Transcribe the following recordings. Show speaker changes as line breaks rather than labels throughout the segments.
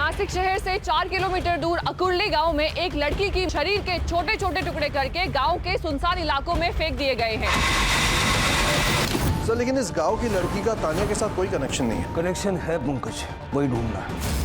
नासिक शहर से 4 किलोमीटर दूर अकुर्ली गांव में एक लड़की की शरीर के छोटे छोटे टुकड़े करके गांव के सुनसान इलाकों में फेंक दिए गए हैं।
सर लेकिन इस गांव की लड़की का तानिया के साथ कोई कनेक्शन नहीं है।
कनेक्शन है पंकज, वही ढूंढना है।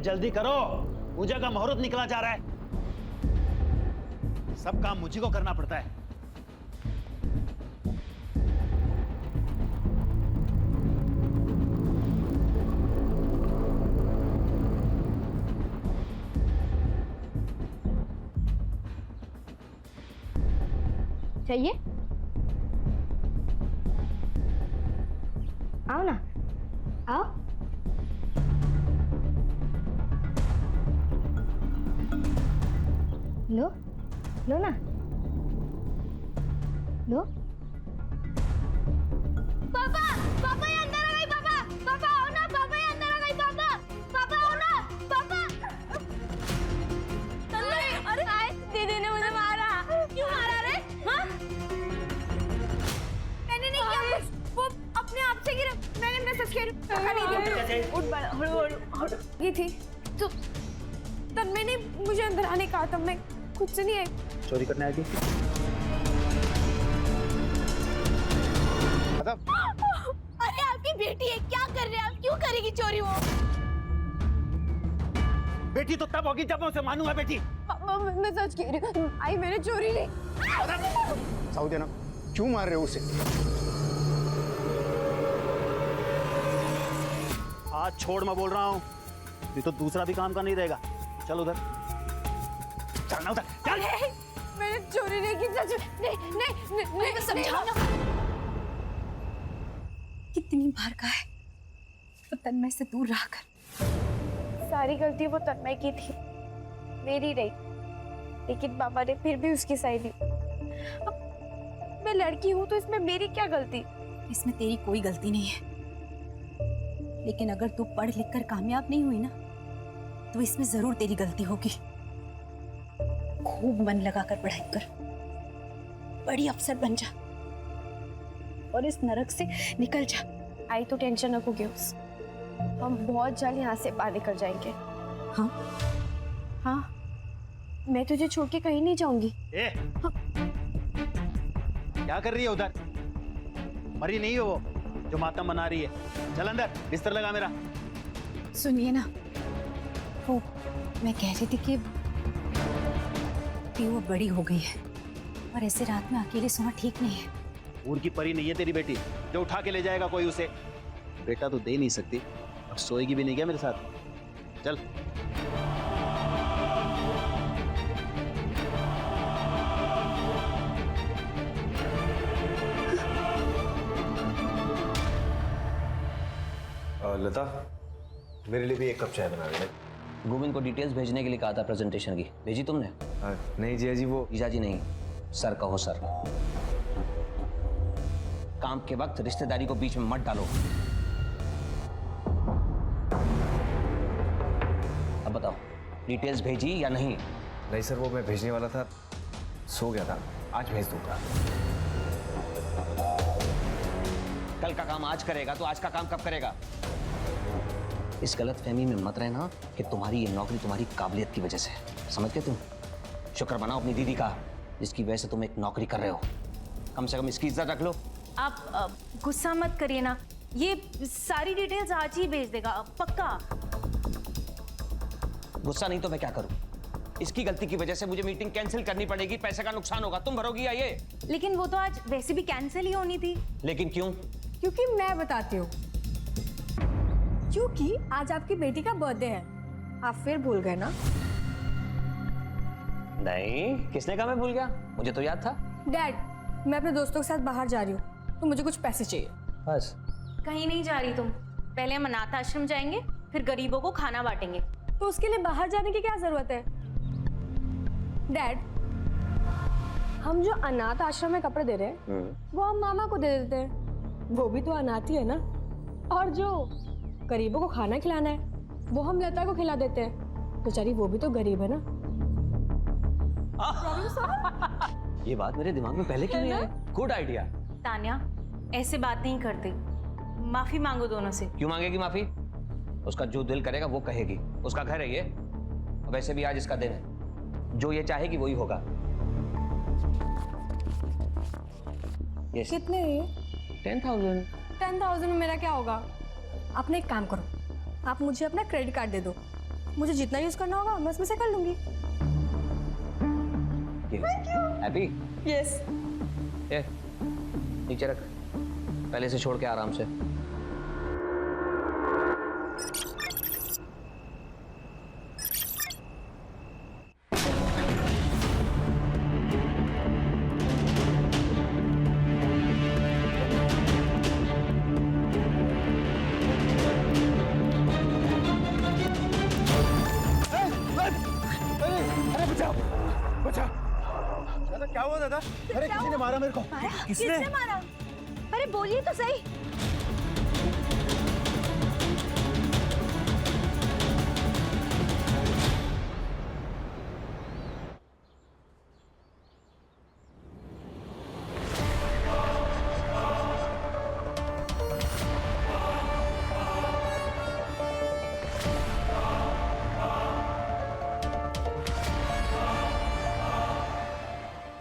जल्दी करो, पूजा का मुहूर्त निकला जा रहा है। सब काम मुझी को करना पड़ता है।
चाहिए? आओ ना, आओ। लो, लो ना, लो। पापा, पापा ये अंदर आ गई। पापा, पापा आओ ना। पापा ये अंदर आ गई। पापा, पापा आओ ना। पापा। अरे आए, दीदी ने मुझे मारा। क्यों मारा रे? हाँ? मैंने नहीं किया कुछ। वो अपने आप से गिरा। मैंने मैसेज किया। उठ बड़ा, ये थी तो तब मैंने मुझे अंदर आने कहा। तब मैं खुद से नहीं आई।
चोरी करने आ गई।
अरे आपकी बेटी है, क्या कर रहे हैं आप? क्यों करेगी चोरी वो?
बेटी तो तब होगी जब मैं उसे मानूंगा। बेटी
मैं सच कह रही हूँ, आई मैंने चोरी नहीं।
साउदिया ना, क्यों मार रहे हो उसे?
हाथ छोड़, मैं बोल रहा हूँ। ये तो दूसरा भी काम का नहीं रहेगा। चल उधर, चलना उधर, चल।
मैंने चोरी नहीं की। सच नहीं, नहीं, नहीं, मैं समझाओ ना। कितनी बार कहा है वो तन्मय से दूर रहकर। सारी गलती वो तन्मय की थी, मेरी नहीं। लेकिन पापा ने फिर भी उसकी सही दी। अब मैं लड़की हूँ तो इसमें मेरी क्या गलती?
इसमें तेरी कोई गलती नहीं है, लेकिन अगर तू पढ़ लिख कर कामयाब नहीं हुई ना तो इसमें जरूर तेरी गलती होगी। खूब मन लगाकर पढ़ाई कर, बड़ी अफसर बन जा और इस नरक से निकल जा।
आई तो टेंशन न को उस, हम बहुत जल्द यहाँ से बाहर निकल जाएंगे।
हाँ
हाँ, मैं तुझे छोड़ के कहीं नहीं जाऊंगी।
ए, हाँ। क्या कर रही है उधर? मरी नहीं हो वो जो मातम बना रही है। चल अंदर, बिस्तर लगा मेरा।
सुनिए ना, वो मैं कह रही थी कि वो बड़ी हो गई है और ऐसे रात में अकेले सोना ठीक नहीं है।
ऊर की परी नहीं है तेरी बेटी जो उठा के ले जाएगा कोई उसे। बेटा तो दे नहीं सकती और सोएगी भी नहीं क्या मेरे साथ? चल।
लता, मेरे लिए भी एक कप चाय बना देना।
गोविंद को डिटेल्स भेजने के लिए कहा था प्रेजेंटेशन की, भेजी तुमने?
नहीं जिया जी, वो
जीजा जी नहीं, सर कहो सर। काम के वक्त रिश्तेदारी को बीच में मत डालो। अब बताओ, डिटेल्स भेजी या नहीं?
नहीं सर, वो मैं भेजने वाला था, सो गया था। आज भेज दूंगा।
कल का काम आज करेगा तो आज का काम कब करेगा? इस गलतफहमी में मत रहना कि तुम्हारी ये नौकरी तुम्हारी काबिलियत की वजह से। समझ गए तुम? शुक्र मनाओ अपनी दीदी का, जिसकी वजह से तुम एक नौकरी कर रहे हो। कम से कम इसकी इज्जत रख लो।
आप गुस्सा मत करिए ना, ये सारी डिटेल्स आज ही भेज देगा पक्का।
गुस्सा नहीं तो मैं क्या करूं? इसकी गलती की वजह से मुझे मीटिंग कैंसिल करनी पड़ेगी, पैसे का नुकसान होगा। तुम भरोगी या ये?
लेकिन वो तो आज वैसे भी कैंसिल ही होनी थी।
लेकिन क्यों?
क्योंकि मैं बताती हूँ। क्योंकि आज आपकी बेटी का बर्थडे है। आप फिर भूल गए ना?
नहीं, किसने कहा मैं भूल गया? मुझे तो याद था।
डैड, मैं अपने दोस्तों के साथ बाहर जा रही हूँ तो मुझे कुछ पैसे चाहिए।
बस।
कहीं नहीं जा रही तुम। पहले हम अनाथ आश्रम जाएंगे, फिर गरीबों को खाना बांटेंगे।
तो उसके लिए बाहर जाने की क्या जरूरत है? डैड, हम जो अनाथ आश्रम में कपड़े दे रहे हैं वो हम मामा को दे देते हैं, वो भी तो अनाथ ही है ना। और जो गरीबों को खाना खिलाना है वो हम लता को खिला देते हैं, बेचारी वो भी तो गरीब है ना।
ये बात मेरे दिमाग में पहले क्यों नहीं आई? Good idea.
तान्या, ऐसे बात नहीं करते। माफी मांगो दोनों से।
क्यों मांगेगी माफी? उसका जो दिल करेगा वो कहेगी, उसका घर है ये। वैसे भी आज इसका दिन है, जो ये चाहेगी वही होगा। Yes.
कितने ये?
10,000।
10,000 में मेरा क्या होगा? आपने एक काम करो, आप मुझे अपना क्रेडिट कार्ड दे दो, मुझे जितना यूज करना होगा मैं उसमें से कर लूंगी।
हैप्पी?
यस।
ये नीचे रख, पहले से छोड़ के आराम से।
दादा क्या हुआ दादा? अरे किसी ने मारा मेरे को।
किसने मारा? अरे बोलिए तो सही।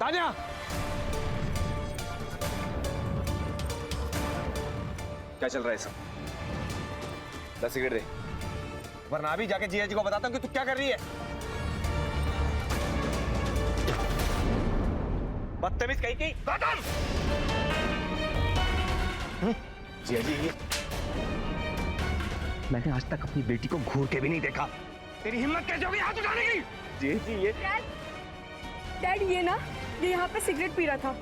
तान्या!
क्या चल रहा है सब? 10 सिगरेट दे, वरना अभी जाके जीजा जी को बताता हूँ कि तू क्या कर रही है। बदतमीज कहीं कहीं। जीजा जी, ये मैंने आज तक अपनी बेटी को घूर के भी नहीं देखा। तेरी हिम्मत कैसे होगी हाथ उठाने की? जीजा जी, ये
डैड, ये ना, ये यहाँ पे सिगरेट पी रहा था।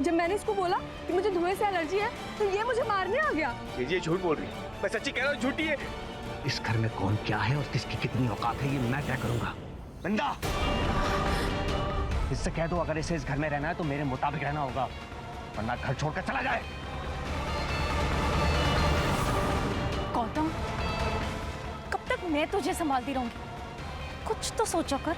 जब मैंने इसको बोला कि मुझे धुएं से एलर्जी है तो ये मुझे मारने आ गया।
ये झूठ बोल रही है। मैं सच्ची कह रहा हूँ, झूठी है।
इस घर में कौन क्या है और किसकी कितनी औकात है ये मैं तय करूंगा।
बंदा,
इससे कह दो अगर इसे इस घर में रहना है तो मेरे मुताबिक रहना होगा, वरना घर छोड़कर चला जाए।
गौतम, कब तक मैं तुझे संभालती रहूंगी? कुछ तो सोचो कर।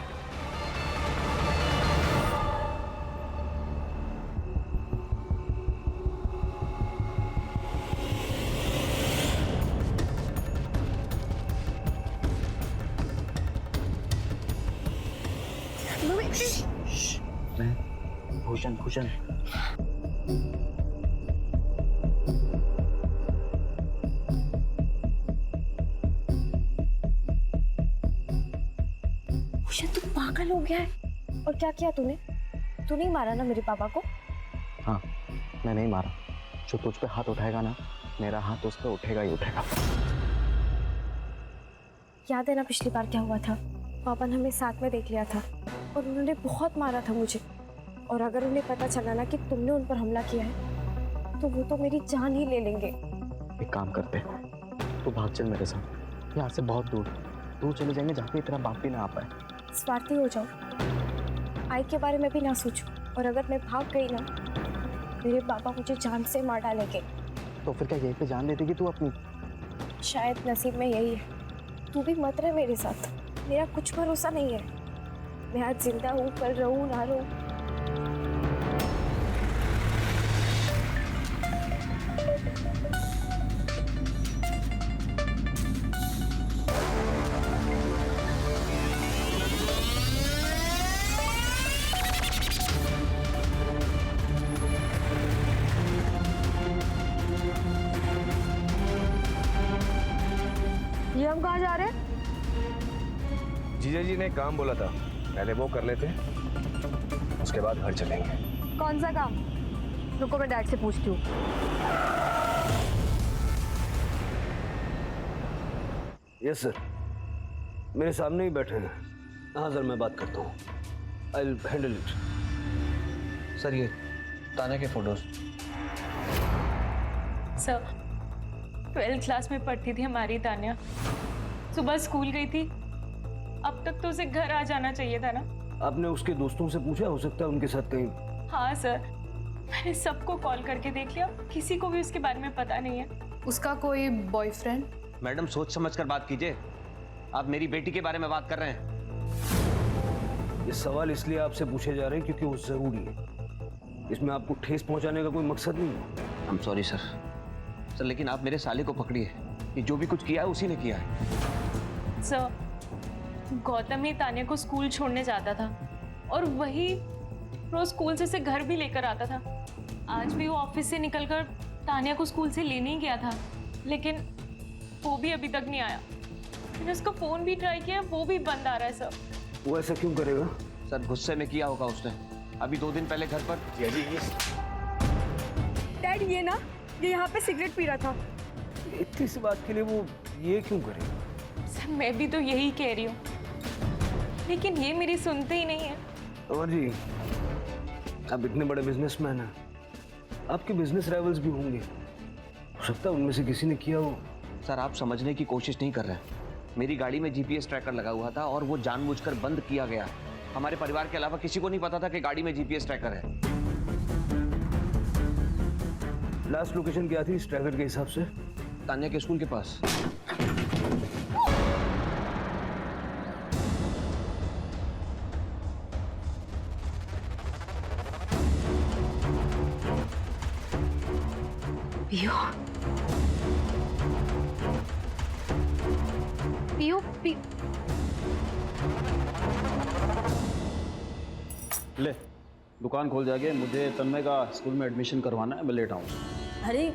भूषण, भूषण,
तू पागल हो गया है? और क्या किया तूने? तू नहीं मारा ना मेरे पापा को?
हाँ, मैं नहीं मारा। जो तुझ पे हाथ उठाएगा ना, मेरा हाथ उस पे उठेगा ही उठेगा।
याद है ना पिछली बार क्या हुआ था? पापा ने हमें साथ में देख लिया था और उन्होंने बहुत मारा था मुझे। और अगर उन्हें पता चला ना कि तुमने उन पर हमला किया है तो वो तो मेरी जान ही ले लेंगे।
एक काम करते, तू भाग चल मेरे साथ, यहाँ से बहुत दूर दूर चले जाएंगे जहाँ पे तेरा बाप भी ना आ पाए।
स्वार्थी हो जाओ, आई के बारे में भी ना सोचो। और अगर मैं भाग गई ना, मेरे पापा मुझे जान से मार डालेंगे।
तो फिर क्या यहीं पे जान दे देगी तू अपनी?
शायद नसीब में यही है। तू भी मत रह मेरे साथ, मेरा कुछ भरोसा नहीं है। मैं आज जिंदा हूँ, कल रहूँ ना रहूँ।
ये हम कहाँ जा रहे हैं?
जीजा जी ने काम बोला था, पहले वो कर लेते, उसके बाद घर चलेंगे।
कौन सा काम? रुको मैं डैड से पूछती हूँ।
यस सर, मेरे सामने ही बैठे हैं। हाँ सर, मैं बात करता हूँ।
I'll handle it. सर ये तान्या के फोटोज।
सर 12th क्लास में पढ़ती थी हमारी तान्या, सुबह स्कूल गई थी, अब तक तो उसे घर आ जाना चाहिए था ना।
आपने उसके दोस्तों से पूछा, हो सकता है उनके साथ कहीं?
हाँ सर, मैंने सबको कॉल करके देख लिया, किसी को भी उसके बारे में पता नहीं है।
उसका कोई बॉयफ्रेंड?
मैडम सोच समझ कर बात कीजिए, आप मेरी बेटी के बारे में बात कर रहे हैं। ये सवाल इसलिए आपसे पूछे जा रहे हैं क्योंकि वो जरूरी है, इसमें आपको ठेस पहुंचाने का कोई मकसद नहीं है। आई एम सॉरी सर, लेकिन आप मेरे साले को पकड़िए, ये जो भी कुछ किया है उसी ने किया है।
सर गौतम ही तान्या को स्कूल छोड़ने जाता था और वही रोज स्कूल से घर भी लेकर आता था। आज भी वो ऑफिस से निकलकर तान्या को स्कूल से लेने ही गया था, लेकिन वो भी अभी तक नहीं आया। मैंने उसका फोन भी ट्राई किया, वो भी बंद आ रहा है सर।
वो ऐसा क्यों करेगा? सर गुस्से में किया होगा उसने, अभी 2 दिन पहले घर पर।
डैड ये ना, ये यहाँ पे सिगरेट पी रहा था।
इतनी सी बात के लिए वो ये क्यों करेगा?
सर मैं भी तो यही कह रही हूँ, लेकिन ये मेरी सुनते ही नहीं है।
अमर जी, आप इतने बड़े बिजनेसमैन हैं, आपके बिजनेस राइवल्स भी होंगे, हो सकता है उनमें से किसी ने किया हो। सर आप समझने की कोशिश नहीं कर रहे हैं। मेरी गाड़ी में जीपीएस ट्रैकर लगा हुआ था और वो जानबूझकर बंद किया गया। हमारे परिवार के अलावा किसी को नहीं पता था कि गाड़ी में जीपीएस ट्रैकर है। लास्ट लोकेशन क्या थी इस ट्रैकर के हिसाब से? तान्या के स्कूल के पास।
पियो पियो पियो
ले दुकान खोल जाके, मुझे तन्मय का स्कूल में एडमिशन करवाना है, मैं लेट आऊँ।
अरे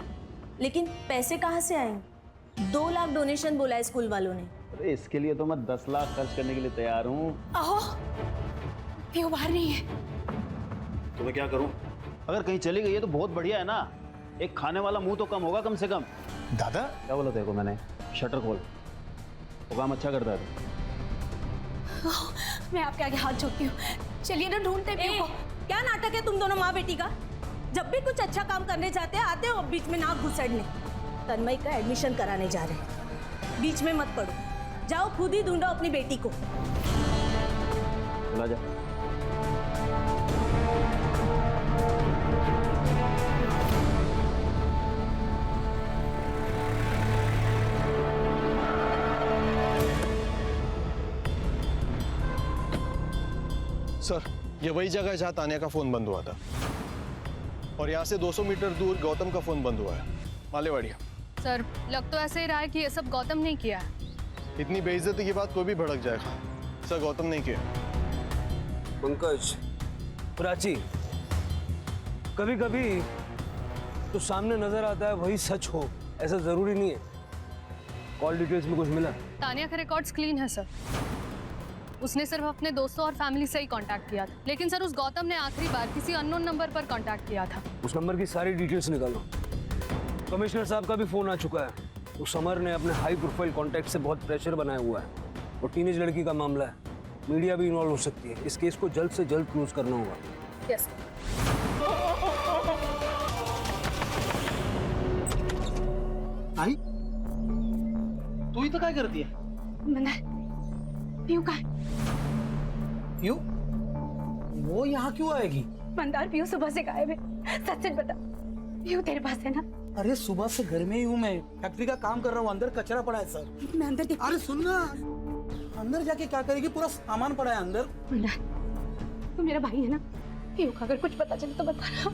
लेकिन पैसे कहाँ से आएंगे? 2 लाख डोनेशन बोला है स्कूल वालों ने।
अरे इसके लिए तो मैं 10 लाख खर्च करने के लिए तैयार हूँ।
आहो, पियो बाहर नहीं है।
तो मैं क्या करूँ? अगर कहीं चली गई है तो बहुत बढ़िया है ना, एक खाने वाला मुंह तो कम होगा कम से कम।
दादा
क्या बोला देखो मैंने? शटर खोल, वो काम अच्छा करता है।
मैं आपके आगे हाथ जोड़ती हूँ, चलिए ना ढूंढते पियो को। क्या नाटक है तुम दोनों माँ बेटी का? जब भी कुछ अच्छा काम करने जाते हैं आते हो बीच में नाक घुसड़ने। तन्मय का एडमिशन कराने जा रहे हैं, बीच में मत पड़ो, जाओ खुद ही ढूंढो अपनी बेटी को।
चला जा।
सर ये वही जगह है जहाँ तान्या का फोन बंद हुआ था, और यहाँ से 200 मीटर दूर गौतम का फोन बंद हुआ है, मालेवाड़िया।
सर लग तो ऐसे ही रहा है कि ये सब गौतम ने किया है।
इतनी बेइज्जती की बात कोई भी भड़क जाएगा। सर गौतम नहीं किया।
पंकज, प्राची, कभी कभी तो सामने नजर आता है वही सच हो, ऐसा जरूरी नहीं है। कॉल डिटेल्स में कुछ मिला?
तान्या के रिकॉर्ड्स क्लीन है सर, उसने सिर्फ अपने दोस्तों और फैमिली से ही कांटेक्ट किया था। लेकिन सर उस गौतम ने आखिरी बार किसी अननोन नंबर पर कांटेक्ट किया था।
उस नंबर की सारी डिटेल्स निकालो। कमिश्नर साहब का भी फोन आ चुका है। उस समर ने अपने हाई प्रोफाइल कॉन्टैक्ट से बहुत प्रेशर बनाया हुआ है, और टीनेज लड़की का मामला है, मीडिया भी इन्वॉल्व हो सकती है। इस केस को जल्द से जल्द क्लोज करना होगा।
यस
आई तू ही तो क्या करती है?
पियो का है?
पियो वो यहाँ क्यों आएगी?
मंदार पियो सुबह से गायब है, सच सच बता। पियो तेरे पास है ना?
अरे सुबह से घर में ही हूँ मैं, फैक्ट्री का काम कर रहा हूँ, अंदर कचरा पड़ा है सर।
मैं अंदर देख।
अरे सुन ना, अंदर जाके क्या करेगी? पूरा सामान पड़ा है अंदर।
मंदार तू मेरा भाई है ना, पियो का अगर कुछ पता चले तो बता ना।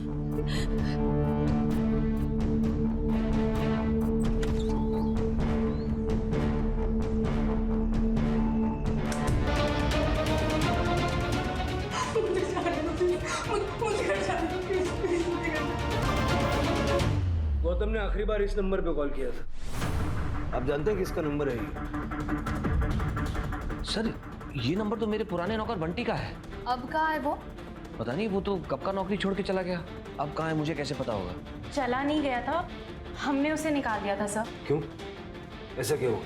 गौतम ने आखिरी बार इस नंबर पे कॉल किया था। आप जानते हैं किसका नंबर है ये? सर ये नंबर तो मेरे पुराने नौकर बंटी का है।
अब कहाँ है वो?
पता नहीं, वो तो कब का नौकरी छोड़ के चला गया। अब कहाँ है मुझे कैसे पता होगा?
चला नहीं गया था, हमने उसे निकाल दिया था सर।
क्यों? ऐसा क्यों?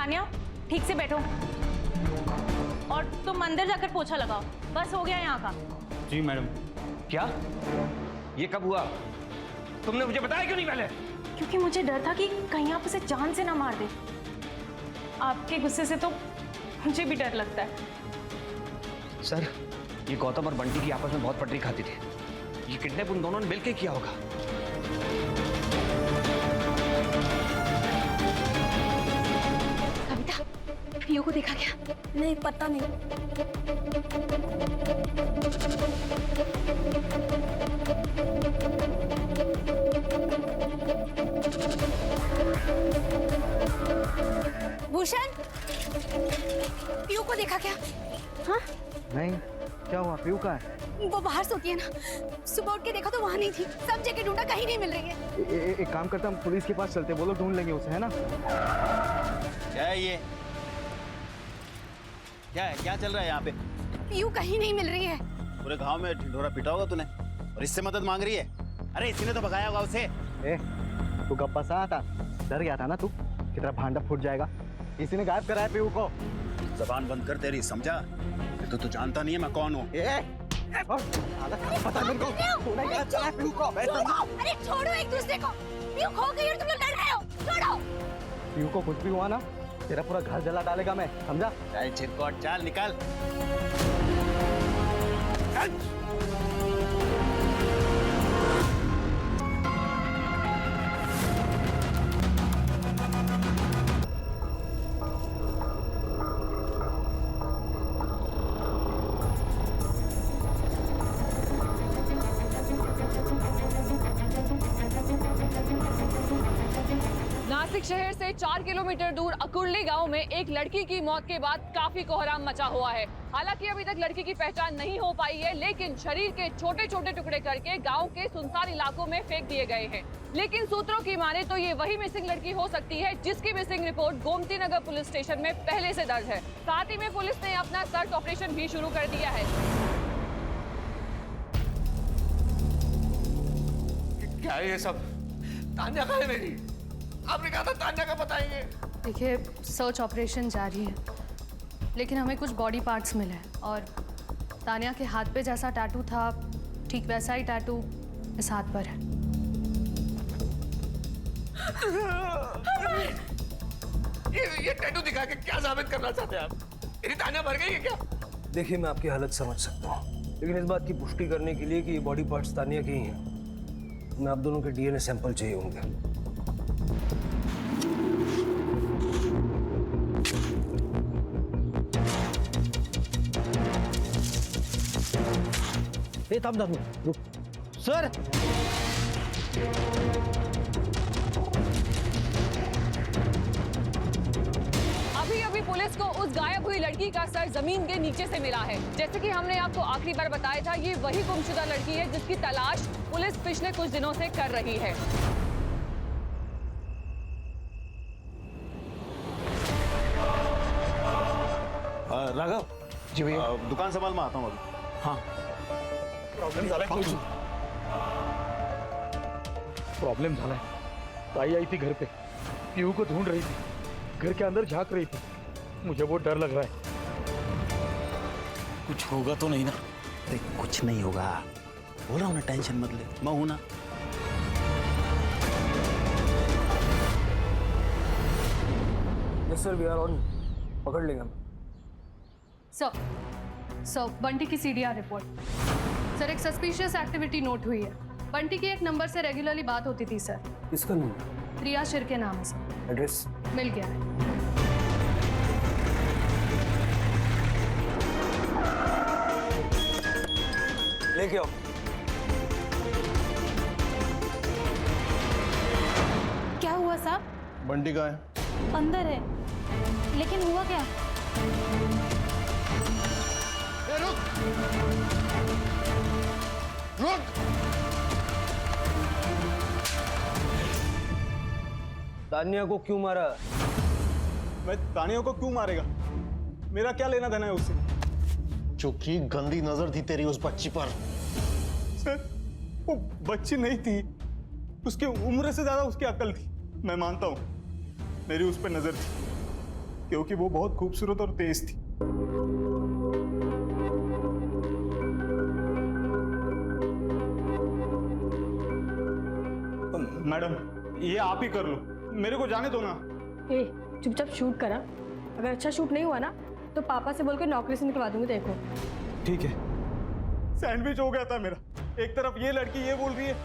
तान्या ठीक से बैठो और तुम अंदर जाकर पोछा लगाओ। बस हो गया यहाँ का।
जी मैडम। क्या? ये कब हुआ? तुमने मुझे बताया क्यों नहीं पहले?
क्योंकि मुझे डर था कि कहीं आप उसे जान से ना मार दे। आपके गुस्से से तो मुझे भी डर लगता है।
सर, ये गौतम और बंटी की आपस में बहुत पटरी खाती थी। ये किडनैप उन दोनों ने मिलकर किया होगा।
कविता, पियो को देखा क्या?
नहीं, पता नहीं।
भूषण, पियो को देखा क्या? हाँ?
नहीं, क्या हुआ? पीयू कहाँ है?
वो बाहर सोती है ना। सुबह उठ के देखा तो वहाँ नहीं थी। सब जगह ढूंढा, कहीं नहीं मिल रही है।
एक काम करता, हम पुलिस के पास चलते, वो लोग ढूंढ लेंगे उसे, है ना?
क्या है ये? क्या है? क्या चल रहा है यहाँ पे?
पियो कहीं नहीं मिल रही है।
पूरे गांव में ढिंढोरा पीटा होगा तूने और इससे मदद मांग रही है? अरे इसी ने तो भगाया होगा उसे।
तू गप्पा सा था, डर गया था ना तू कि तेरा भांडा फूट जाएगा। इसी ने गायब कराया पीयू को।
जबान बंद कर तेरी, समझा? तो तू जानता नहीं है मैं कौन हूँ।
पता नहीं को तूने क्या चला पीयू को?
अरे छोड़ो एक दूसरे को। पियो खो गई और तुम लोग लड़ रहे हो। छोड़ो।
पीयू को कुछ भी हुआ ना, तेरा पूरा घर जला डालेगा मैं, समझा?
चल चिरकोट, चल निकल।
नासिक शहर से 4 किलोमीटर दूर अकुर्ली गांव में एक लड़की की मौत के बाद काफी कोहराम मचा हुआ है। हालांकि अभी तक लड़की की पहचान नहीं हो पाई है, लेकिन शरीर के छोटे छोटे टुकड़े करके गांव के सुनसान इलाकों में फेंक दिए गए हैं। लेकिन सूत्रों की माने तो ये वही मिसिंग लड़की हो सकती है जिसकी missing report Gomti Nagar police station में पहले से दर्ज है। साथ ही में पुलिस ने अपना सर्च ऑपरेशन भी शुरू कर दिया है।
क्या है ये सब? तान्या कहाँ है मेरी? आपने कहा था तान्या का बताएंगे।
देखिए, सर्च ऑपरेशन जारी है, लेकिन हमें कुछ बॉडी पार्ट्स मिले हैं और तान्या के हाथ पे जैसा टैटू था, ठीक वैसा ही टैटू इस हाथ पर है।
ये टैटू दिखा के क्या साबित करना चाहते हैं आप? मेरी तान्या मर गई है क्या?
देखिए, मैं आपकी हालत समझ सकता हूँ, लेकिन इस बात की पुष्टि करने के लिए कि ये बॉडी पार्ट्स तान्या के ही हैं, मैं आप दोनों के डीएनए सैंपल चाहिए होंगे।
थम रुक। सर,
अभी अभी पुलिस को उस गायब हुई लड़की का सर जमीन के नीचे से मिला है। जैसे कि हमने आपको आखिरी बार बताया था, ये वही गुमशुदा लड़की है जिसकी तलाश पुलिस पिछले कुछ दिनों से कर रही है।
राघव
जी भैया।
दुकान संभाल मैं आता हूँ अभी।
हाँ,
प्रॉब्लम झाला है। ताई आई थी घर पे, पीयू को ढूंढ रही थी, घर के अंदर झांक रही थी। मुझे बहुत डर लग रहा है।
कुछ होगा तो नहीं ना? अरे कुछ नहीं होगा, बोल रहा हूँ ना, टेंशन मत ले, मैं हूं ना।
Yes sir, we are on. पकड़ लेंगे हम।
सर, बंटी की सीडीआर रिपोर्ट। सर, एक सस्पिशियस एक्टिविटी नोट हुई है। बंटी की एक नंबर से रेगुलरली बात होती थी सर।
किसका नंबर?
प्रिया शिर के नाम है सर।
एड्रेस?
मिल गया है।
लेके आओ।
क्या हुआ साहब?
बंटी कहाँ है?
अंदर है, लेकिन हुआ क्या?
रुक!
तान्या को क्यों मारा?
मैं तानिया को क्यों मारेगा? मेरा क्या लेना देना है उससे? चुकी गंदी नजर थी तेरी उस बच्ची पर।
सर, वो बच्ची नहीं थी, उसकी उम्र से ज्यादा उसकी अकल थी। मैं मानता हूँ मेरी उस पर नजर थी, क्योंकि वो बहुत खूबसूरत और तेज थी। मैडम, ये आप ही कर लो, मेरे को जाने दो ना।
ए चुपचाप शूट करा, अगर अच्छा शूट नहीं हुआ ना तो पापा से बोलकर नौकरी से निकलवा दूंगी देखो।
ठीक है। सैंडविच हो गया था मेरा, एक तरफ ये लड़की ये बोल रही है,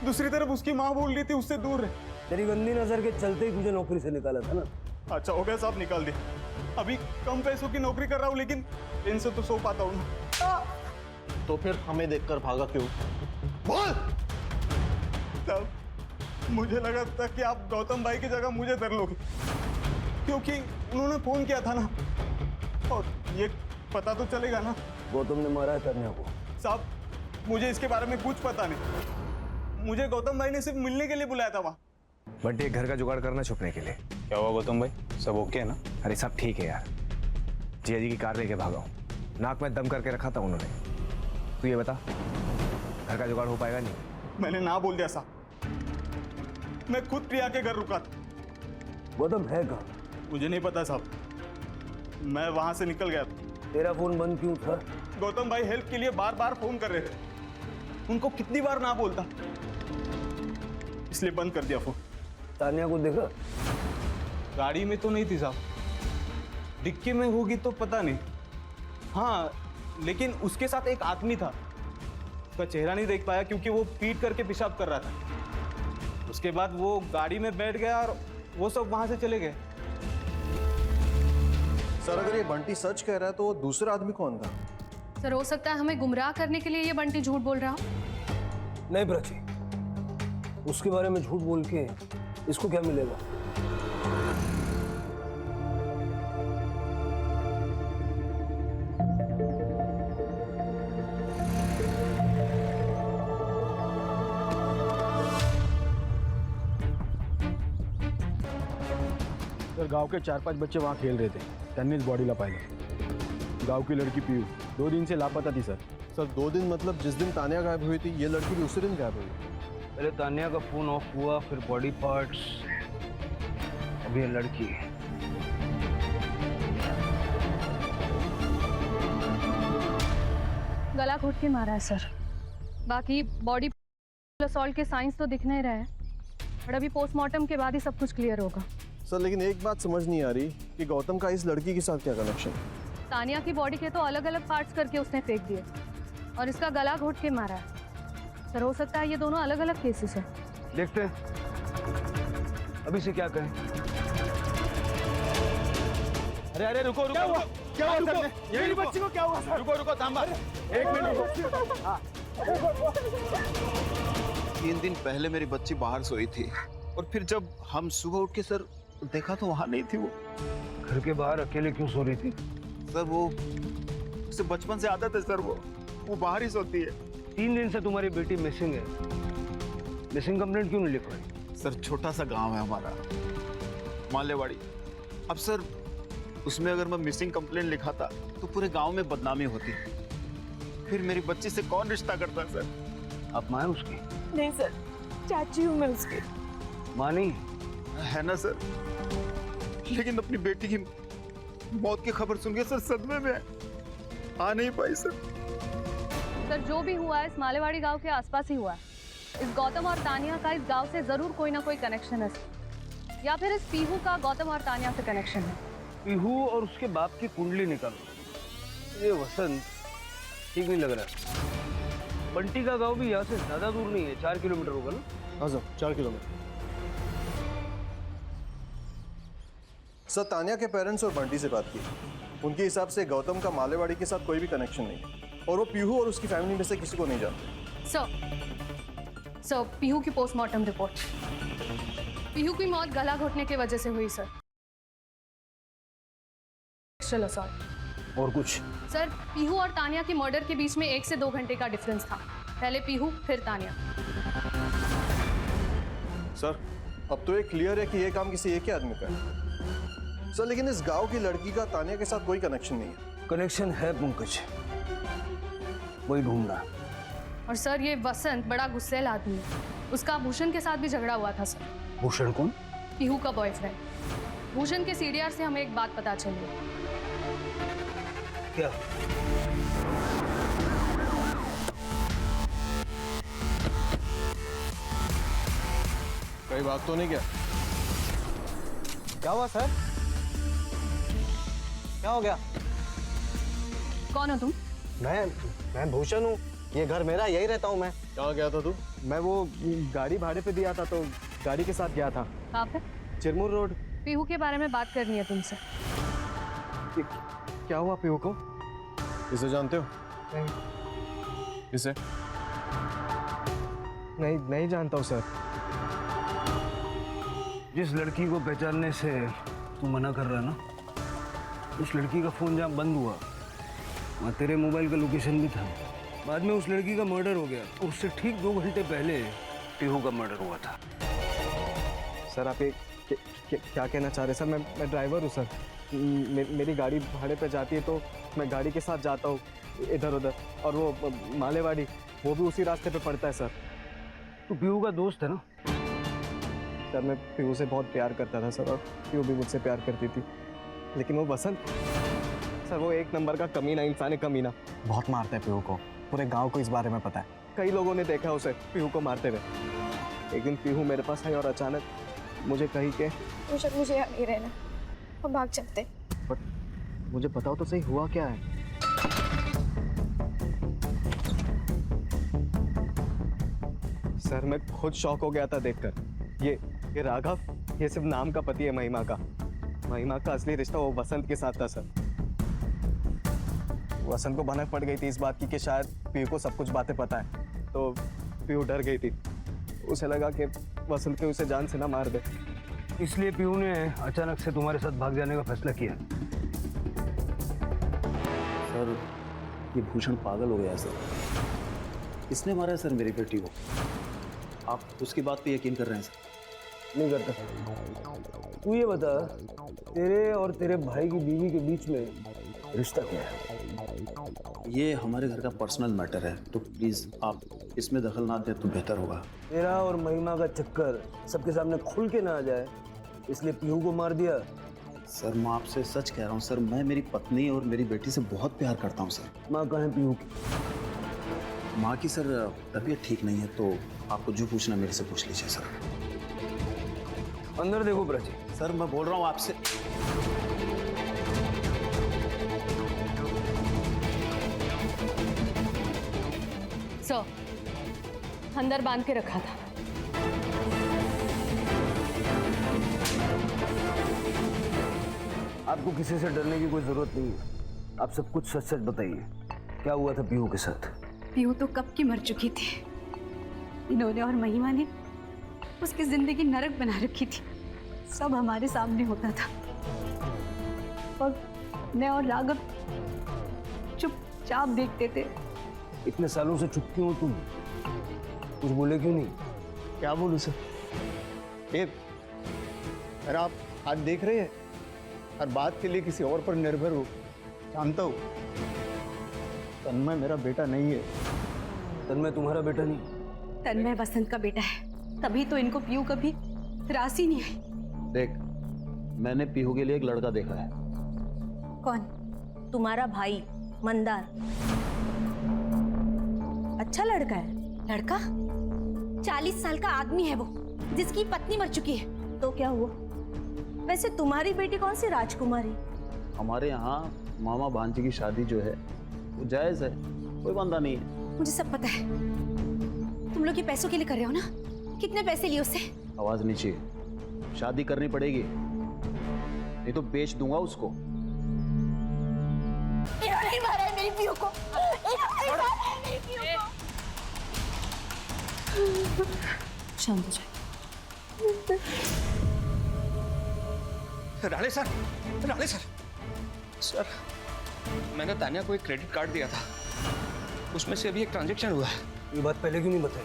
दूसरी तरफ उसकी माँ बोल रही थी उससे दूर रहे।
तेरी गंदी नजर के चलते ही तुझे नौकरी से निकाला था ना।
अच्छा हो गया साहब, निकाल दिया। अभी कम पैसों की नौकरी कर रहा हूँ, लेकिन इनसे तो सो पाता हूँ ना।
तो फिर हमें देखकर भागा क्यों?
बोल। तब मुझे लगा था कि आप गौतम भाई की जगह मुझे धर लोगे, क्योंकि उन्होंने फोन किया था ना, और ये पता तो चलेगा ना।
गौतम ने मारा है तन्या को।
साहब, मुझे इसके बारे में कुछ पता नहीं, मुझे गौतम भाई ने सिर्फ मिलने के लिए बुलाया था वहाँ।
बंटी एक घर का जुगाड़ करना छुपने के लिए। क्या हुआ गौतम भाई, सब ओके है ना? अरे सब ठीक है यार, जिया जी की कार लेके भागा हूँ, नाक में दम करके रखा था उन्होंने। तू ये बता, घर का जुगाड़ हो पाएगा? नहीं,
मैंने ना बोल दिया साहब, मैं खुद प्रिया के घर रुका था।
गौतम है कहाँ?
मुझे नहीं पता साहब, मैं वहां से निकल गया था।
तेरा फोन बंद क्यों था?
गौतम भाई हेल्प के लिए बार बार फोन कर रहे थे, उनको कितनी बार ना बोलता, इसलिए बंद कर दिया फोन।
तानिया को देखा?
गाड़ी में तो नहीं थी साहब, डिक्की में होगी तो पता नहीं। हाँ, लेकिन उसके साथ एक आदमी था, उसका चेहरा नहीं देख पाया क्योंकि वो पीट करके पेशाब कर रहा था। उसके बाद वो गाड़ी में बैठ गया और वो सब वहां से चले गए।
सर अगर ये बंटी सच कह रहा है तो वो दूसरा आदमी कौन था?
सर हो सकता है हमें गुमराह करने के लिए ये बंटी झूठ बोल रहा हो।
नहीं प्राची, उसके बारे में झूठ बोल के इसको क्या मिलेगा?
सर गांव के 4-5 बच्चे वहाँ खेल रहे थे, त्यांनीच बॉडीला पाहिलं। गांव की लड़की पीयू 2 दिन से लापता थी सर।
सर 2 दिन मतलब जिस दिन तानिया गायब हुई थी, ये लड़की भी उसी दिन गायब हुई।
पहले तानिया का फोन ऑफ हुआ, फिर बॉडी पार्ट्स, अब ये लड़की।
गला घोट के मारा है सर, बाकी बॉडी असॉल्ट के साइंस तो दिख नहीं रहे हैं, और अभी पोस्टमार्टम के बाद ही सब कुछ क्लियर होगा।
सर लेकिन एक बात समझ नहीं आ रही कि गौतम का इस लड़की के साथ क्या कनेक्शन है?
तानिया की बॉडी के तो अलग अलग पार्ट्स करके उसने फेंक दिए, और इसका गला घोट के मारा है। सर हो सकता है ये दोनों अलग अलग केसेस हैं।
देखते हैं अभी से क्या कहें।
अरे अरे रुको रुको, क्या हुआ सर? मेरी बच्ची को क्या हुआ सर? रुको रुको, थांबा, 1 मिनट रुको।
3 दिन पहले मेरी बच्ची बाहर सोई थी, और फिर जब हम सुबह उठ के सर देखा तो वहां नहीं थी वो।
घर के बाहर अकेले क्यों सो रही थी?
सर वो उसे बचपन से आदत है सर, वो बाहर ही सोती है।
3 दिन से तुम्हारी बेटी मिसिंग है, मिसिंग कंप्लेंट क्यों नहीं लिखवाई?
सर छोटा सा गांव है हमारा, मालेवाड़ी। अब सर उसमें अगर मैं मिसिंग कंप्लेंट लिखाता तो पूरे गांव में बदनामी होती, फिर मेरी बच्ची से कौन रिश्ता करता सर?
आप माँ हैं उसकी?
नहीं सर, चाची हूँ मैं उसकी।
माँ नहीं
है ना सर, लेकिन अपनी बेटी की मौत की खबर सुन के सर सदमे में आ नहीं पाई सर।
सर जो भी हुआ है इस मालेवाड़ी गांव के आसपास ही हुआ है। इस गौतम और तानिया का इस गांव से जरूर कोई ना कोई कनेक्शन है, या फिर इस पीहू का गौतम और तानिया से कनेक्शन है।
पीहू और उसके बाप की कुंडली निकालो। ये वसंत ठीक नहीं लग रहा। बंटी का गांव भी यहाँ से ज्यादा दूर नहीं है, 4 किलोमीटर होगा ना?
हाँ सर 4 किलोमीटर। सर तानिया के पेरेंट्स और बंटी से बात की, उनके हिसाब से गौतम का मालेवाड़ी के साथ कोई भी कनेक्शन नहीं है, और वो पीहू और उसकी फैमिली में से किसी को नहीं जानते।
सर पीहू की पोस्टमार्टम रिपोर्ट। पीहू की मौत गला घोटने की वजह से हुई सर, सेक्सुअल असॉल्ट।
और कुछ?
सर पीहू और तानिया की मर्डर के बीच में 1 से 2 घंटे का डिफरेंस था, पहले पीहू फिर तानिया।
सर अब तो ये क्लियर है कि ये काम किसी एक ही आदमी का है सर, लेकिन इस गांव की लड़की का तानिया के साथ कोई कनेक्शन नहीं है।
कनेक्शन है पंकज, वही ढूंढना।
और सर ये वसंत बड़ा गुस्सैल आदमी है, उसका भूषण के साथ भी झगड़ा हुआ था सर।
भूषण कौन?
पीहू का बॉयफ्रेंड। भूषण के सीडीआर से हमें एक बात पता चली है।
क्या?
कोई बात तो नहीं क्या?
क्या हुआ सर? क्या हो गया?
कौन हो तुम?
मैं भूषण हूँ। ये घर मेरा, यही रहता हूँ मैं।
कहाँ गया था तू?
मैं वो गाड़ी भाड़े पे दिया था तो गाड़ी के साथ गया था।
कहाँ पे?
चिरमुर रोड।
पीहू के बारे में बात करनी है तुमसे।
क्या हुआ पीहू को?
इसे जानते हो?
नहीं।
इसे?
नहीं जानता हूँ सर।
जिस लड़की को पहचानने से तू मना कर रहा ना, उस लड़की का फोन जहाँ बंद हुआ वहाँ तेरे मोबाइल का लोकेशन भी था। बाद में उस लड़की का मर्डर हो गया, उससे ठीक 2 घंटे पहले पीहू का मर्डर हुआ था।
सर आप ये क्या कहना चाह रहे हैं? सर मैं ड्राइवर हूँ सर। मेरी गाड़ी भाड़े पे जाती है तो मैं गाड़ी के साथ जाता हूँ इधर उधर, और वो मालेवाड़ी वो भी उसी रास्ते पे पड़ता है सर।
तू पीहू का दोस्त है ना?
सर मैं पीहू से बहुत प्यार करता था सर, और पीहू भी मुझसे प्यार करती थी, लेकिन वो वसंत सर वो एक नंबर का कमीना इंसान है, कमीना। बहुत मारता है पीहू को, पूरे गांव को इस बारे में पता है। कई लोगों ने देखा उसे पीहू को मारते हुए। एक दिन पीहू मेरे पास आई और अचानक मुझे कही के
मुझे यहाँ नहीं रहना, हम भाग चलते।
बट मुझे बताओ तो सही, हुआ क्या है? सर मैं खुद शॉक हो गया था देखकर। ये राघव, ये सिर्फ नाम का पति है महिमा का। महिमा का असली रिश्ता वो वसंत के साथ था सर। वसंत को भनक पड़ गई थी इस बात की कि शायद पीहू को सब कुछ बातें पता है, तो पीहू डर गई थी। उसे लगा कि वसंत के उसे जान से ना मार दे,
इसलिए पीहू ने अचानक से तुम्हारे साथ भाग जाने का फैसला किया।
सर ये भूषण पागल हो गया है सर। इसने मारा है सर मेरी बेटी को। आप उसकी बात पे यकीन कर रहे हैं सर?
नहीं करता। तू ये बता, तेरे और तेरे भाई की बीवी के बीच में रिश्ता क्या है?
ये हमारे घर का पर्सनल मैटर है, तो प्लीज़ आप इसमें दखल ना दें तो बेहतर होगा।
तेरा और महिमा का चक्कर सबके सामने खुल के ना आ जाए, इसलिए पीहू को मार दिया।
सर मैं आपसे सच कह रहा हूँ सर, मैं मेरी पत्नी और मेरी बेटी से बहुत प्यार करता हूँ सर।
माँ कहाँ है पीहू की?
माँ की सर तबीयत ठीक नहीं है, तो आपको जो पूछना मेरे से पूछ लीजिए सर।
अंदर देखो ब्रज।
सर मैं बोल रहा हूँ आपसे।
सर अंदर बांध के रखा था।
आपको किसी से डरने की कोई जरूरत नहीं है। आप सब कुछ सच सच बताइए, क्या हुआ था पीहू के साथ?
पीहू तो कब की मर चुकी थी। इन्होंने और महिमा ने उसकी जिंदगी नरक बना रखी थी। सब हमारे सामने होता था और मैं और राघव चुपचाप देखते थे।
इतने सालों से चुप क्यों हो तुम? कुछ बोले क्यों नहीं?
क्या बोलूं सर? ये अरे आप आज देख रहे हैं, हर बात के लिए किसी और पर निर्भर हो। जानता हूँ तन्मय मेरा बेटा नहीं है।
तन्मय तुम्हारा बेटा नहीं?
तन्मय वसंत का बेटा है, तभी तो इनको पीहू कभी रास ही नहीं आई।
देख, मैंने पीहू के लिए एक लड़का देखा है।
कौन?
तुम्हारा भाई मंदार। अच्छा लड़का है।
लड़का? 40 साल का आदमी है वो, जिसकी पत्नी मर चुकी है।
तो क्या हुआ? वैसे तुम्हारी बेटी कौन सी राजकुमारी?
हमारे यहाँ मामा भांजी की शादी जो है वो जायज है, कोई बंदा नहीं है।
मुझे सब पता है। तुम लोग ये पैसों के लिए कर रहे हो ना? कितने पैसे लिए उससे?
आवाज नीचे। शादी करनी पड़ेगी, नहीं तो बेच दूंगा उसको।
इन्होंने मारा है मेरी पीहू को। इन्होंने मारा है मेरी पीहू को। शांत हो जाए।
Rane sir, Rane sir, sir मैंने तानिया को एक क्रेडिट कार्ड दिया था, उसमें से अभी एक ट्रांजैक्शन हुआ है।
ये बात पहले क्यों नहीं बताई?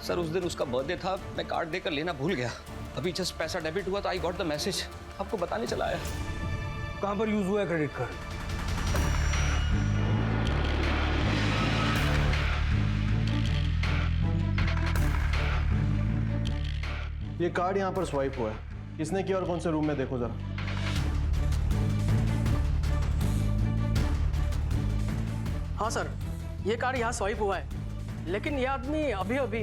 सर उस दिन उसका बर्थडे था, मैं कार्ड देकर लेना भूल गया। अभी जस्ट पैसा डेबिट हुआ तो आई गॉट द मैसेज, आपको बताने चला आया।
कहाँ पर यूज हुआ है क्रेडिट कार्ड?
ये कार्ड यहाँ पर स्वाइप हुआ है,
किसने किया और कौन से रूम में, देखो जरा।
हाँ सर, ये कार यहाँ स्वाइप हुआ है, लेकिन ये आदमी अभी अभी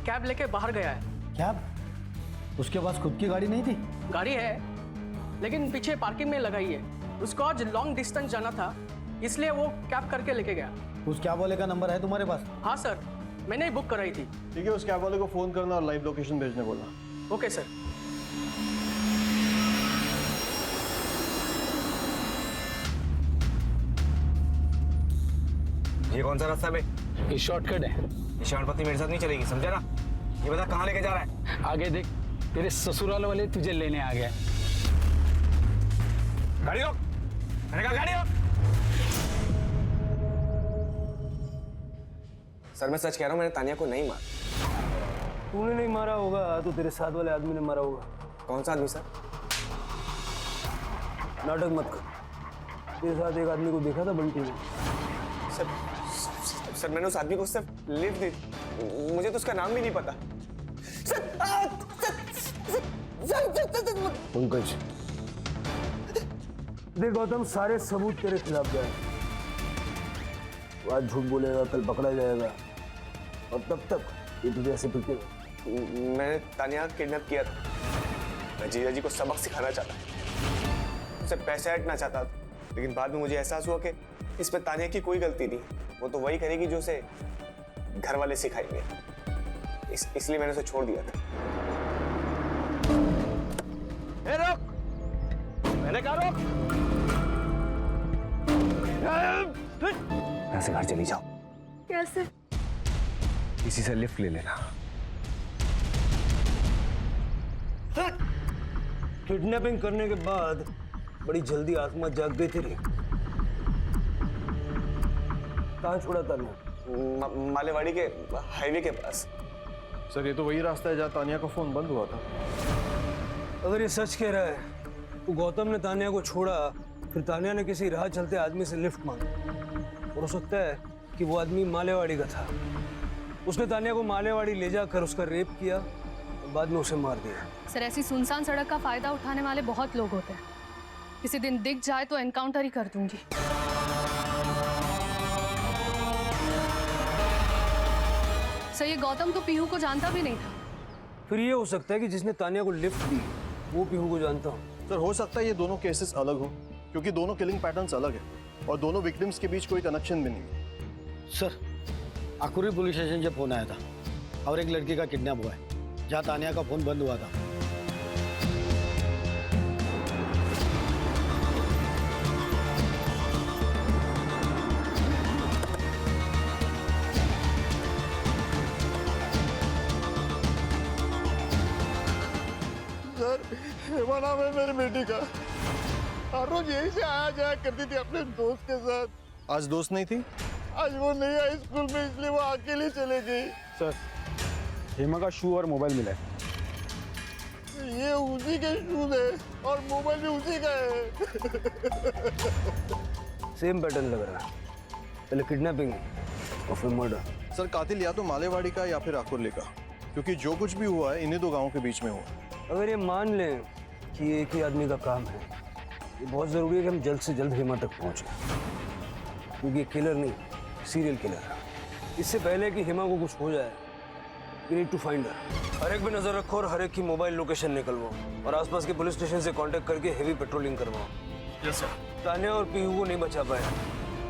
कैब लेके बाहर गया है।
कैब? उसके पास खुद की गाड़ी नहीं थी?
गाड़ी है, लेकिन पीछे पार्किंग में लगाई है। उसको आज लॉन्ग डिस्टेंस जाना था, इसलिए वो कैब करके लेके गया।
उस कैब वाले का नंबर है तुम्हारे पास?
हाँ सर, मैंने ही बुक कराई थी।
ठीक है, उस कैब वाले को फोन करना और लाइव लोकेशन भेजने बोलना।
Okay sir.
ये कौन सा रास्ता है बे?
ये शॉर्टकट है।
ये शॉर्टकट मेरे साथ नहीं चलेगी, समझा ना? ये बता कहाँ लेके जा रहा है?
आगे देख, तेरे ससुराल वाले तुझे लेने आ गए।
गाड़ी रोक, मैंने कहा गाड़ी रोक। सर मैं सच कह रहा हूँ, मैंने तानिया को नहीं मारा।
तूने नहीं मारा होगा तो तेरे साथ वाले आदमी ने मारा होगा।
कौन सा आदमी सर?
नाटक मत कर। तेरे साथ एक आदमी को देखा था बंटी ने।
सर मैंने उस आदमी को सिर्फ लिफ्ट दी, मुझे तो उसका नाम भी नहीं पता।
पंकज, देख गौतम, सारे सबूत तेरे खिलाफ गए। आज झूठ बोलेगा, कल पकड़ा जाएगा, और तब तक ये तुझे ऐसे पिटेगा।
मैंने तानिया किडनैप किया था। मैं जीजा जी को सबक सिखाना चाहता, उसे पैसे हटना चाहता था, लेकिन बाद में मुझे एहसास हुआ कि इसमें तानिया की कोई गलती नहीं। वो तो वही करेगी जो उसे घर वाले सिखाएंगे। इसलिए मैंने उसे छोड़ दिया था।
रुक, मैंने कहा रुक।
यहाँ से घर चली जाओ।
कैसे?
इसी से लिफ्ट ले लेना।
किडनैपिंग करने के बाद बड़ी जल्दी आत्मा जाग गई तेरी। कहाँ छोड़ा तानिया?
मालेवाड़ी के हाईवे के पास।
सर ये तो वही रास्ता है जहाँ तानिया का फोन बंद हुआ था।
अगर ये सच कह रहा है तो गौतम ने तानिया को छोड़ा, फिर तानिया ने किसी राह चलते आदमी से लिफ्ट मांगी, और हो सकता है कि वो आदमी मालेवाड़ी का था। उसने तानिया को मालेवाड़ी ले जाकर उसका रेप किया और बाद में उसे मार दिया।
सर, ऐसी सुनसान सड़क का फायदा उठाने वाले बहुत लोग होते हैं। किसी दिन दिख जाए तो एनकाउंटर ही कर दूंगी। सर, ये गौतम तो पीहू को जानता भी नहीं था।
फिर ये हो सकता है कि जिसने तानिया को लिफ्ट दी वो पीहू को जानता हो।
सर हो सकता है ये दोनों केसेस अलग हो, क्योंकि दोनों किलिंग पैटर्न्स अलग है और दोनों विक्टिम्स के बीच कोई कनेक्शन भी नहीं है।
सर, आकुरी पुलिस स्टेशन से फोन आया था और एक लड़की का किडनैप हुआ है, जहाँ तानिया का फोन बंद हुआ था।
सर हेमा नाम है मेरी बेटी का, हर रोज यहीं से आया जाया करती थी अपने दोस्त के साथ। आज दोस्त नहीं थी, आज वो नहीं आई स्कूल में, इसलिए वो अकेली चले गई।
सर, हेमा का शू और मोबाइल मिला है।
ये उसी के शूज है और मोबाइल भी उसी का है।
सेम पैटर्न लग रहा है, पहले किडनैपिंग और फिर मर्डर।
सर कातिल या तो मालेवाड़ी का या फिर आकुर्ली का, क्योंकि जो कुछ भी हुआ है इन्हीं दो गांवों के बीच में हुआ।
अगर ये मान लें कि एक ही आदमी का काम है, ये बहुत ज़रूरी है कि हम जल्द से जल्द हेमा तक पहुँचें, क्योंकि ये किलर नहीं, सीरियल किलर है। इससे पहले कि हेमा को कुछ हो जाए, we need to find her. हर एक पे नज़र रखो और हर एक की मोबाइल लोकेशन निकलवाओ और आसपास के पुलिस स्टेशन से कांटेक्ट करके हेवी पेट्रोलिंग करवाओ।
Yes sir.
तानिया और पीहू को नहीं बचा पाए,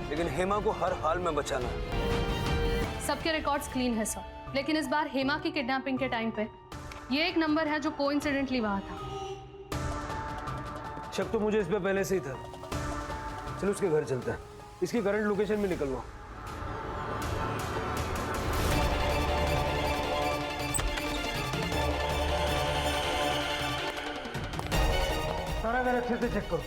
लेकिन हेमा को हर हाल में बचाना है।
सबके रिकॉर्ड्स क्लीन है सर, लेकिन इस बार हेमा की किडनैपिंग के टाइम पे ये एक नंबर है जो कोइंसिडेंटली वहाँ था।
शक तो मुझे इस पे पहले से ही था। चलो उसके घर चलते हैं, इसकी करंट लोकेशन भी निकलवाओ। सारा घर अच्छे से चेक करो।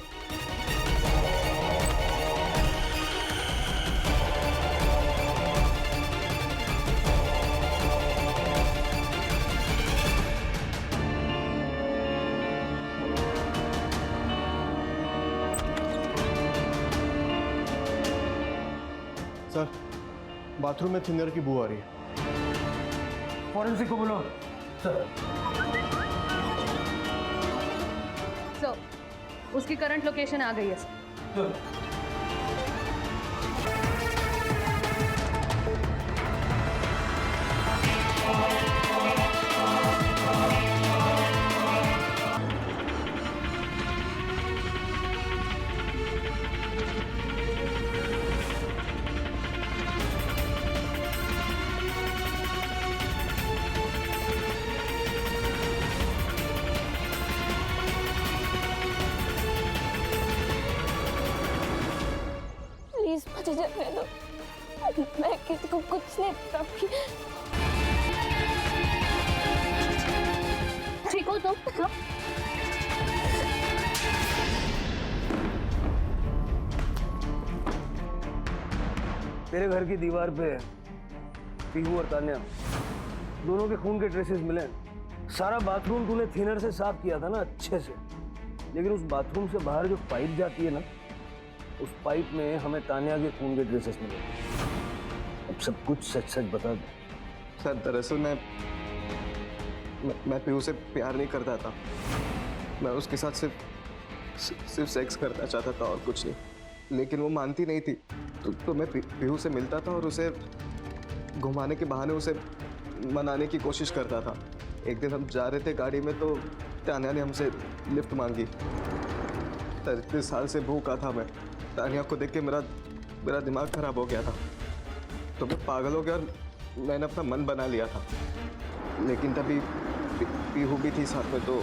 सर बाथरूम में थिनर की बू आ रही है।
फॉरेंसिक को बोलो। सर।
सो उसकी करंट लोकेशन आ गई है सर।
प्लीज मुझे जाने दो, मैं किसी को कुछ नहीं बताऊंगी। ठीक हो तुम?
तेरे घर की दीवार पे पीहू और तान्या दोनों के खून के ट्रेसेस मिले। सारा बाथरूम तूने थिनर से साफ किया था ना अच्छे से, लेकिन उस बाथरूम से बाहर जो पाइप जाती है ना, उस पाइप में हमें तान्या के खून के ट्रेसेस मिले। अब सब कुछ सच सच बता दे।
सर दरअसल मैं पीहू से प्यार नहीं करता था। मैं उसके साथ सिर्फ सेक्स करना चाहता था और कुछ नहीं, लेकिन वो मानती नहीं थी। तो मैं पीहू से मिलता था और उसे घुमाने के बहाने उसे मनाने की कोशिश करता था। एक दिन हम जा रहे थे गाड़ी में तो तान्या ने हमसे लिफ्ट मांगी। 33 साल से भूखा था मैं। तान्या को देख के मेरा दिमाग खराब हो गया था, तो मैं पागल हो गया और मैंने अपना मन बना लिया था। लेकिन तभी पीहू भी थी साथ में। तो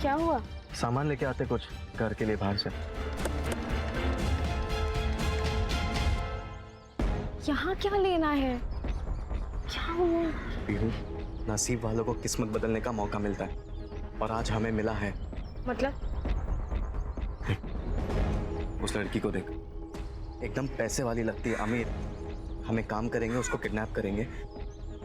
क्या हुआ?
सामान लेके आते कुछ घर के लिए बाहर से।
यहाँ क्या लेना है? क्या हुआ?
पीहू, नसीब वालों को किस्मत बदलने का मौका मिलता है और आज हमें मिला है।
मतलब?
उस लड़की को देख, एकदम पैसे वाली लगती है, अमीर। हमें काम करेंगे, उसको किडनैप करेंगे,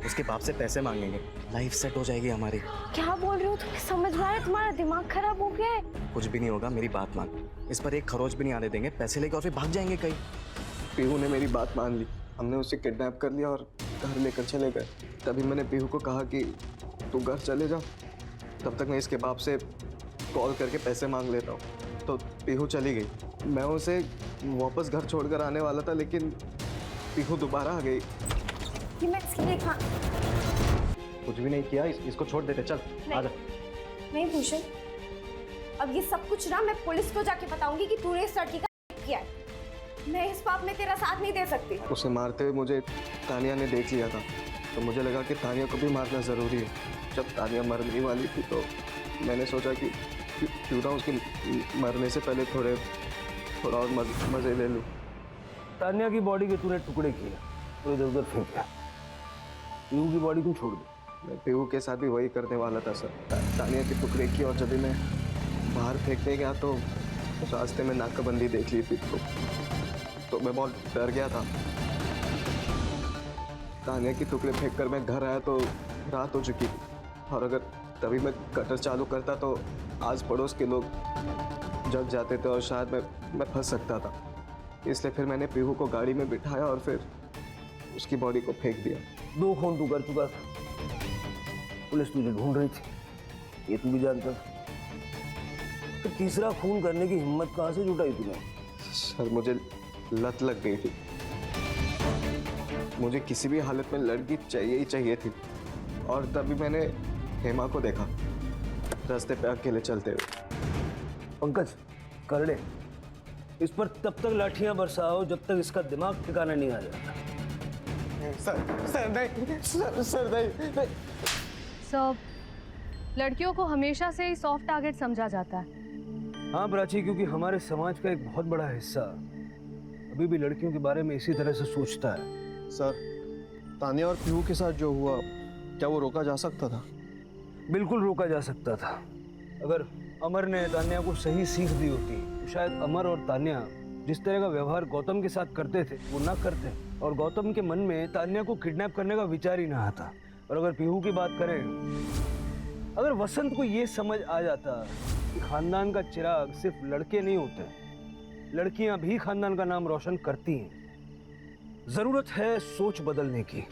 उसके बाप से पैसे मांगेंगे, लाइफ सेट हो जाएगी हमारी।
क्या बोल रहे हो? तुम्हें समझ में आ रहा है? तुम्हारा दिमाग खराब हो गया है?
कुछ भी नहीं होगा, मेरी बात मान। इस पर एक खरोच भी नहीं आने देंगे, पैसे लेके और फिर भाग जाएंगे कहीं। पीहू ने मेरी बात मान ली। हमने उसे किडनैप कर लिया और घर लेकर चले गए। तभी मैंने पीहू को कहा कि तू घर चले जा, तब तक मैं इसके बाप से कॉल करके पैसे मांग लेता हूँ। तो पीहू चली गई। मैं उसे वापस घर छोड़कर आने वाला था, लेकिन पीहू दोबारा आ गई।
कि मैं इसके लिए
कुछ भी नहीं किया, इसको छोड़ देते। चल आजा।
नहीं भूषण, अब ये सब कुछ ना मैं पुलिस को जाके बताऊंगी कि तूने इस लड़की का रेप किया है। मैं इस पाप में तेरा साथ नहीं दे सकती। उसे मारते हुए मुझे तानिया ने देख लिया था, तो मुझे लगा कि तानिया को भी मारना जरूरी है। जब तानिया मरने वाली थी तो मैंने सोचा कि क्यों ना उसके मरने से पहले थोड़ा और मजे ले लूं।
तान्या की बॉडी के तूने टुकड़े किए और इधर उधर फेंक दिया। पीहू की बॉडी को छोड़ दे।
मैं पीहू के साथ भी वही करने वाला था सर। तानिया के टुकड़े किए और जब मैं बाहर फेंकने गया तो रास्ते में नाकाबंदी देख ली थी, तो मैं बहुत डर गया था। तानिया के टुकड़े फेंक कर मैं घर आया तो रात हो चुकी थी, और अगर तभी मैं कटर चालू करता तो आज पड़ोस के लोग जग जाते थे और शायद मैं फंस सकता था। इसलिए फिर मैंने पीहू को गाड़ी में बिठाया और फिर उसकी बॉडी को फेंक दिया।
2 खून तू कर चुका था, पुलिस तुझे ढूंढ रही थी, ये तू भी जानता था। तो तीसरा खून करने की हिम्मत कहाँ से जुटाई तूने?
सर मुझे लत लग गई थी। मुझे किसी भी हालत में लड़की चाहिए ही चाहिए थी, और तभी मैंने हेमा को देखा रास्ते पे अकेले चलते हुए।
पंकज करड़े, इस पर तब तक लाठियां बरसाओ जब तक इसका दिमाग ठिकाना नहीं आ जाता।
सर नहीं।
सर, लड़कियों को हमेशा से ही सॉफ्ट टारगेट समझा जाता है।
हाँ प्राची, क्योंकि हमारे समाज का एक बहुत बड़ा हिस्सा अभी भी लड़कियों के बारे में इसी तरह से सोचता है।
सर, तानिया और पीहू के साथ जो हुआ, क्या वो रोका जा सकता था?
बिल्कुल रोका जा सकता था। अगर अमर ने तान्या को सही सीख दी होती तो शायद अमर और तान्या जिस तरह का व्यवहार गौतम के साथ करते थे वो ना करते, और गौतम के मन में तान्या को किडनैप करने का विचार ही ना आता। और अगर पीहू की बात करें, अगर वसंत को ये समझ आ जाता कि खानदान का चिराग सिर्फ लड़के नहीं होते, लड़कियां भी खानदान का नाम रोशन करती हैं। जरूरत है सोच बदलने की।